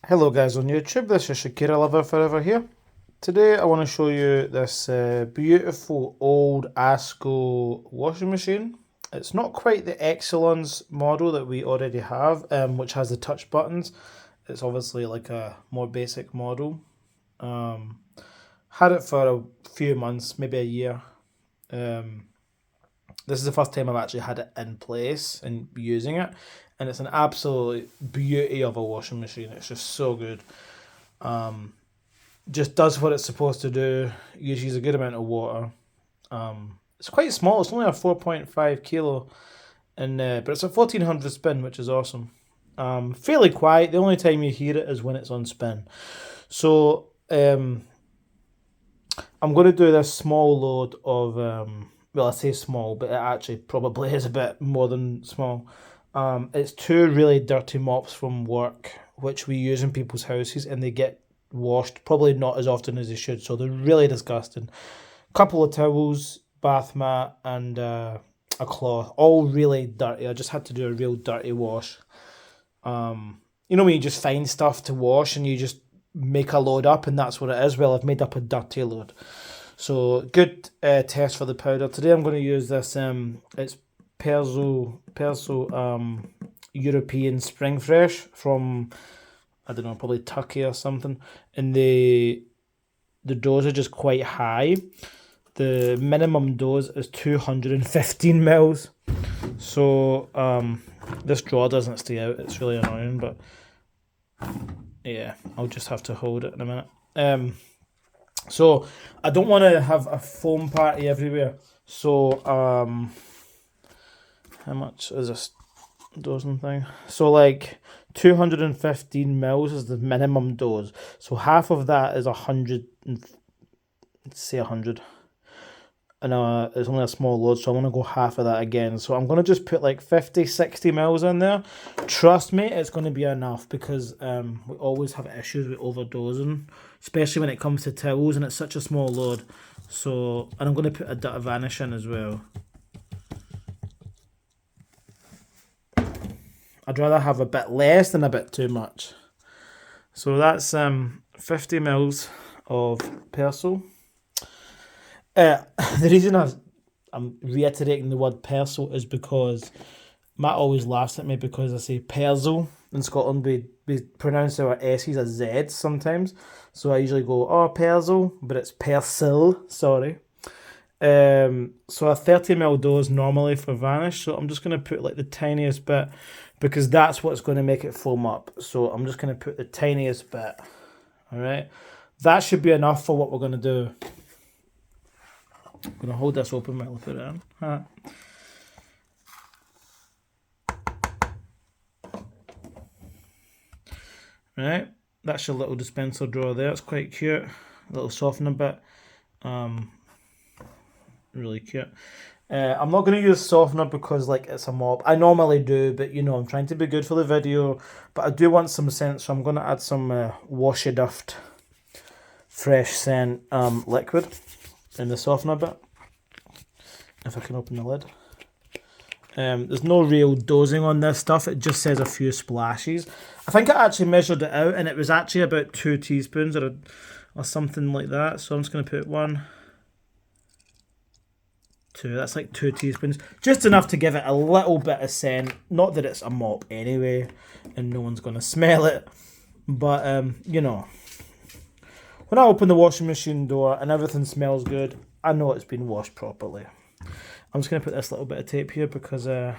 Hello guys on YouTube, this is Shakira Lover Forever here. Today I want to show you this beautiful old Asko washing machine. It's not quite the Excellence model that we already have, which has the touch buttons. It's obviously like a more basic model. Um, Had it for a few months, maybe a year. Um, this is the first time I've actually had it in place and using it, and it's an absolute beauty of a washing machine. It's just so good. Um, just does what it's supposed to do. Uses a good amount of water. It's quite small. It's only a 4.5 kilo, and but it's a 1400 spin, which is awesome. Fairly quiet. The only time you hear it is when it's on spin. So I'm going to do this small load of well, I say small, but it actually probably is a bit more than small. It's two really dirty mops from work, which we use in people's houses, and they get washed probably not as often as they should, so they're really disgusting. Couple of towels, bath mat, and a cloth, all really dirty. I just had to do a real dirty wash. You know when you just find stuff to wash and you just make a load up, and that's what it is. Well, I've made up a dirty load. So good test for the powder. Today I'm going to use this. It's Perso European Spring Fresh from, I don't know, probably Turkey or something. And the dose are just quite high. The minimum dose is 215 mils. So this drawer doesn't stay out. It's really annoying, but yeah, I'll just have to hold it in a minute. So I don't want to have a foam party everywhere. So how much is this dosing thing? So like 215 mils is the minimum dose. So half of that is 100, say 100. And it's only a small load, so I'm going to go half of that again. So I'm going to just put like 50, 60 mils in there. Trust me, it's going to be enough, because we always have issues with overdosing, especially when it comes to towels, and it's such a small load. So, and I'm going to put a bit of vanish in as well. I'd rather have a bit less than a bit too much. So that's 50 mils of Persil. The reason I'm reiterating the word Persil is because Matt always laughs at me because I say Persil. In Scotland, we pronounce our S's as Z's sometimes. So I usually go, oh, Persil, but it's Persil, sorry. So a 30 ml dose normally for vanish. So I'm just going to put like the tiniest bit, because that's what's going to make it foam up. So I'm just going to put the tiniest bit. All right. That should be enough for what we're going to do. I'm going to hold this open while I put it in. Right, that's your little dispenser drawer there. It's quite cute. A little softener bit. Really cute. I'm not going to use softener because like it's a mop. I normally do, but you know, I'm trying to be good for the video. But I do want some scent, so I'm going to add some Washy Duft fresh scent liquid in the softener bit. If I can open the lid. There's no real dosing on this stuff. It just says a few splashes. I think I actually measured it out, and it was actually about 2 teaspoons or something like that. So I'm just going to put 1, 2. That's like 2 teaspoons. Just enough to give it a little bit of scent. Not that it's a mop anyway, and no one's going to smell it. But, you know, when I open the washing machine door and everything smells good, I know it's been washed properly. I'm just going to put this little bit of tape here because why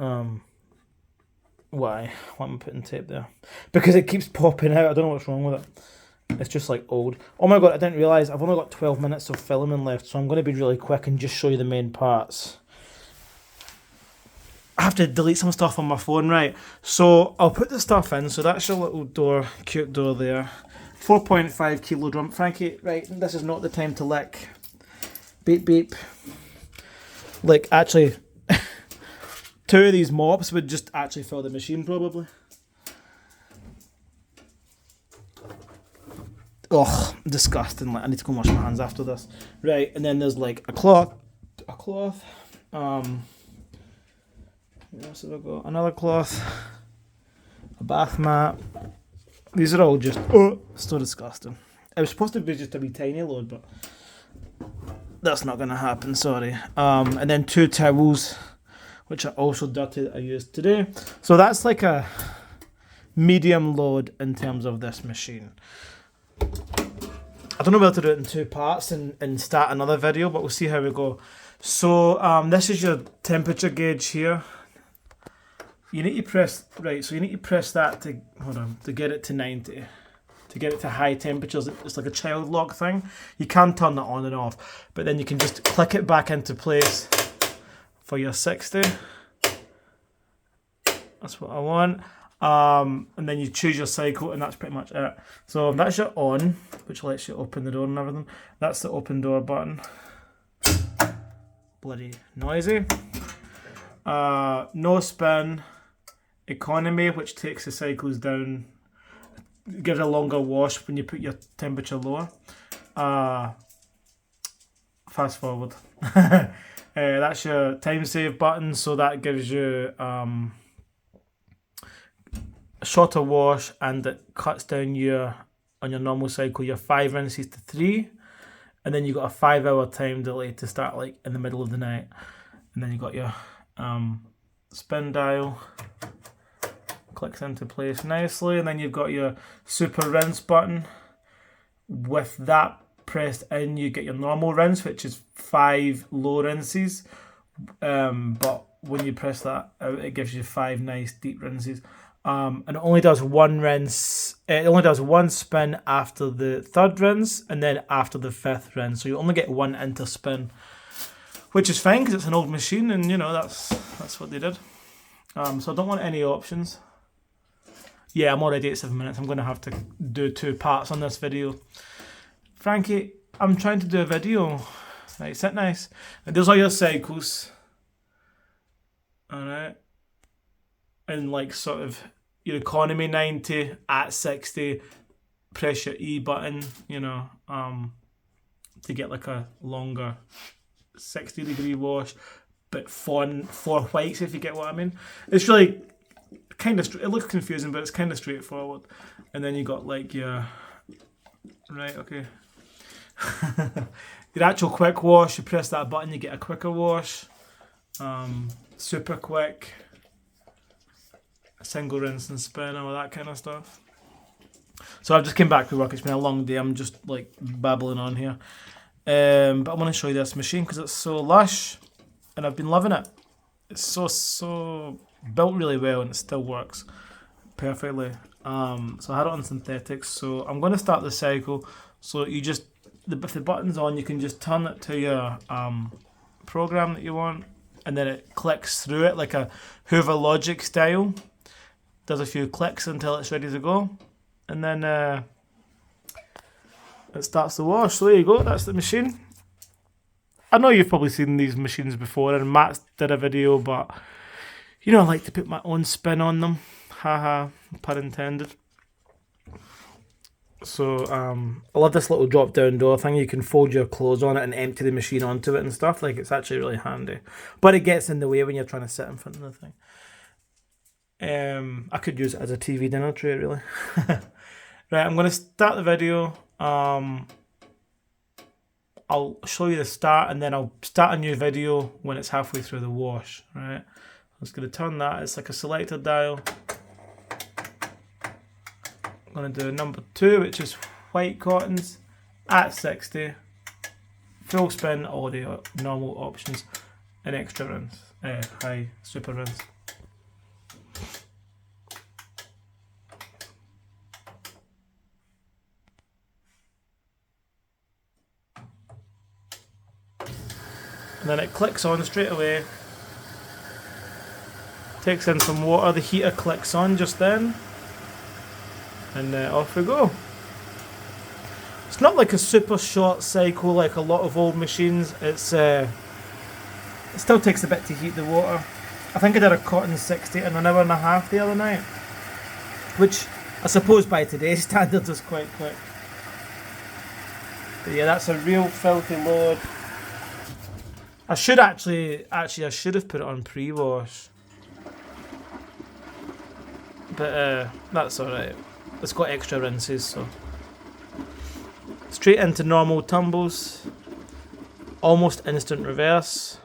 am I putting tape there? Because it keeps popping out. I don't know what's wrong with it. It's just like old. Oh my god, I didn't realise I've only got 12 minutes of filming left, so I'm going to be really quick and just show you the main parts. I have to delete some stuff on my phone, right? So I'll put the stuff in. So that's your little door, cute door there. 4.5 kilo drum. Frankie, right, this is not the time to lick. Beep, beep. Like, actually, 2 of these mops would just actually fill the machine, probably. Ugh, disgusting. Like, I need to go and wash my hands after this. Right, and then there's like a cloth. What else have I got? Another cloth. a bath mat. These are all just so disgusting. It was supposed to be just a wee tiny load, but that's not going to happen, sorry. And then 2 towels, which are also dirty, that I used today. So that's like a medium load in terms of this machine. I don't know whether to do it in 2 parts and start another video, but we'll see how we go. So this is your temperature gauge here. You need to press, right, so you need to press that to, hold on, to get it to 90. To get it to high temperatures. It's like a child lock thing. You can turn it on and off, but then you can just click it back into place for your 60. That's what I want. And then you choose your cycle, and that's pretty much it. So that's your on, which lets you open the door and everything. That's the open door button. Bloody noisy. No spin. Economy, which takes the cycles down, gives a longer wash when you put your temperature lower. Fast forward. That's your time save button, so that gives you a shorter wash, and it cuts down on your normal cycle your 5 rinses to 3, and then you got a 5-hour time delay to start like in the middle of the night, and then you got your spin dial, clicks into place nicely, and then you've got your super rinse button. With that pressed in, you get your normal rinse, which is 5 low rinses, but when you press that out, it gives you 5 nice deep rinses. And it only does 1 rinse. It only does 1 spin after the 3rd rinse, and then after the 5th rinse. So you only get 1 inter-spin, which is fine because it's an old machine, and you know that's what they did. So I don't want any options. Yeah, I'm already at 7 minutes. I'm going to have to do 2 parts on this video. Frankie, I'm trying to do a video. Right, sit nice. And those are your cycles. Alright. And like sort of your economy 90 at 60. Press your E button, you know, to get like a longer 60-degree wash. But four whites, if you get what I mean. It's really kind of, it looks confusing, but it's kind of straightforward. And then you got like your, right, okay. Your actual quick wash, you press that button, you get a quicker wash. Super quick. Single rinse and spin, all that kind of stuff. So I've just came back to work. It's been a long day. I'm just like babbling on here. But I want to show you this machine because it's so lush and I've been loving it. It's so built really well and it still works perfectly. So I had it on synthetics. So I'm going to start the cycle. So you just, if the button's on, you can just turn it to your program that you want, and then it clicks through it like a Hoover Logic style. Does a few clicks until it's ready to go, and then it starts the wash. So there you go, that's the machine. I know you've probably seen these machines before, and Matt did a video, but you know I like to put my own spin on them. Haha, pun intended. So I love this little drop down door thing. You can fold your clothes on it and empty the machine onto it and stuff. Like, it's actually really handy, but it gets in the way when you're trying to sit in front of the thing. I could use it as a TV dinner tray, really. Right, I'm going to start the video. I'll show you the start, and then I'll start a new video when it's halfway through the wash. Right, I'm just going to turn that. It's like a selector dial. I'm going to do number 2, which is white cottons at 60. Full spin, all the normal options, and extra rinse. High super rinse. And then it clicks on straight away. Takes in some water, the heater clicks on just then. And off we go. It's not like a super short cycle like a lot of old machines. It's it still takes a bit to heat the water. I think I did a cotton 60 in an hour and a half the other night, which I suppose by today's standards is quite quick. But yeah, that's a real filthy load. I should actually I should have put it on pre-wash. but that's alright. It's got extra rinses, so. Straight into normal tumbles. Almost instant reverse.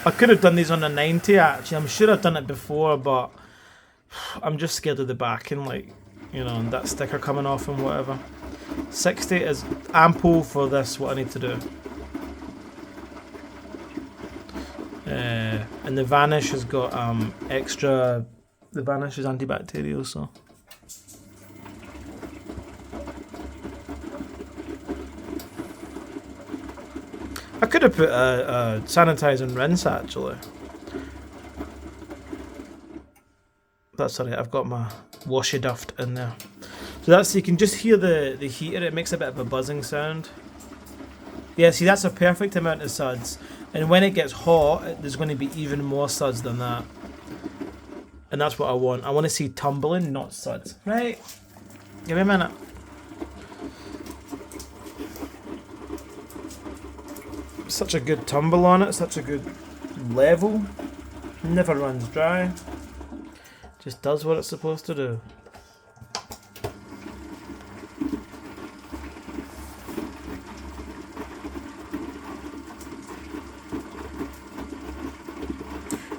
I could have done these on a 90 actually. I'm sure I've done it before, but I'm just scared of the backing, like, you know, and that sticker coming off and whatever. 60 is ample for this, what I need to do. And the Vanish has got extra. The Vanish is antibacterial, so. I could have put a sanitizing rinse actually. That's alright, I've got my washy duft in there. So that's, you can just hear the heater, it makes a bit of a buzzing sound. Yeah, see, that's a perfect amount of suds. And when it gets hot, there's going to be even more suds than that. And that's what I want. I want to see tumbling, not suds. Right? Give me a minute. Such a good tumble on it, such a good level. Never runs dry. Just does what it's supposed to do.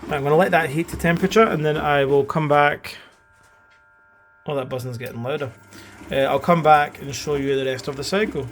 I'm going to let that heat to temperature and then I will come back. Oh, that buzzing's getting louder. I'll come back and show you the rest of the cycle.